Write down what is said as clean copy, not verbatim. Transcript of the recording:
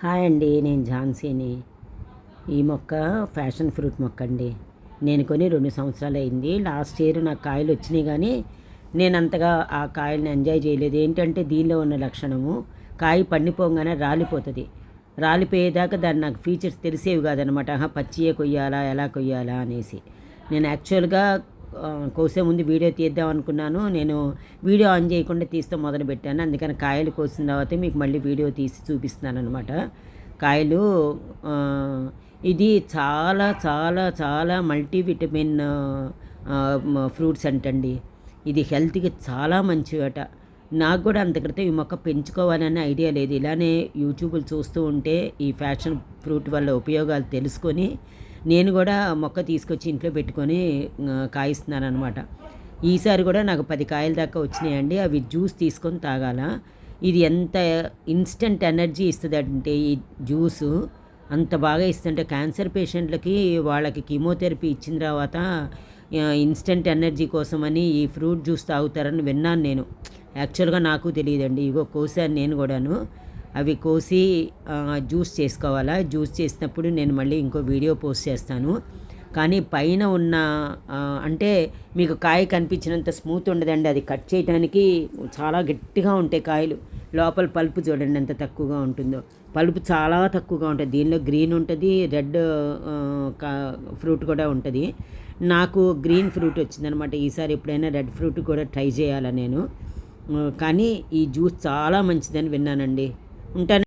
Hi అండి, నేను ఝాన్సీని. ఈ మొక్క ఫ్యాషన్ ఫ్రూట్ మొక్క అండి. నేను కొని 2 సంవత్సరాలు అయింది. లాస్ట్ ఇయర్ నాకు కాయలు వచ్చినాయి, కానీ నేను అంతగా ఆ కాయలను ఎంజాయ్ చేయలేదు. ఏంటంటే దీనిలో ఉన్న లక్షణము, కాయ పండిపోగానే రాలిపోతుంది. రాలిపోయేదాకా దాన్ని నాకు ఫీచర్స్ తెలిసేవి కాదనమాట. పచ్చియే కొయ్యాలా, ఎలా కొయ్యాలా అనేసి. నేను యాక్చువల్గా కోసే ముందు వీడియో తీద్దాం అనుకున్నాను. నేను వీడియో ఆన్ చేయకుండా తీస్తూ మొదలుపెట్టాను. అందుకని కాయలు కోసిన తర్వాత మీకు మళ్ళీ వీడియో తీసి చూపిస్తున్నాను అనమాట. కాయలు ఇది చాలా చాలా చాలా మల్టీవిటమిన్ ఫ్రూట్స్ అంటండి. ఇది హెల్త్కి చాలా మంచివట. నాకు కూడా అంత క్రితం ఈ మొక్క పెంచుకోవాలనే ఐడియా లేదు. ఇలానే యూట్యూబ్లు చూస్తూ ఉంటే ఈ ఫ్యాషన్ ఫ్రూట్ వల్ల ఉపయోగాలు తెలుసుకొని నేను కూడా మొక్క తీసుకొచ్చి ఇంట్లో పెట్టుకొని కాయిస్తున్నాను అనమాట. ఈసారి కూడా నాకు 10 కాయల దాకా వచ్చినాయండి. అవి జ్యూస్ తీసుకొని తాగాల. ఇది ఎంత ఇన్స్టెంట్ ఎనర్జీ ఇస్తుంది అంటే ఈ జ్యూసు అంత బాగా ఇస్తుంటే క్యాన్సర్ పేషెంట్లకి వాళ్ళకి కీమోథెరపీ ఇచ్చిన తర్వాత ఇన్స్టెంట్ ఎనర్జీ కోసమని ఈ ఫ్రూట్ జ్యూస్ తాగుతారని విన్నాను నేను. యాక్చువల్గా నాకు తెలియదండి. ఇగో కోసాను నేను కూడాను. అవి కోసి జ్యూస్ చేసుకోవాలా. జ్యూస్ చేసినప్పుడు నేను మళ్ళీ ఇంకో వీడియో పోస్ట్ చేస్తాను. కానీ పైన ఉన్న అంటే మీకు కాయ కనిపించినంత స్మూత్ ఉండదండి. అది కట్ చేయడానికి చాలా గట్టిగా ఉంటాయి కాయలు. లోపల పల్పు చూడండి ఎంత తక్కువగా ఉంటుందో. పల్పు చాలా తక్కువగా ఉంటుంది. దీనిలో గ్రీన్ ఉంటుంది, రెడ్ ఫ్రూట్ కూడా ఉంటుంది. నాకు గ్రీన్ ఫ్రూట్ వచ్చిందనమాట. ఈసారి ఎప్పుడైనా రెడ్ ఫ్రూట్ కూడా ట్రై చేయాలా నేను. కానీ ఈ జ్యూస్ చాలా మంచిదని విన్నానండి. ఉంటాను.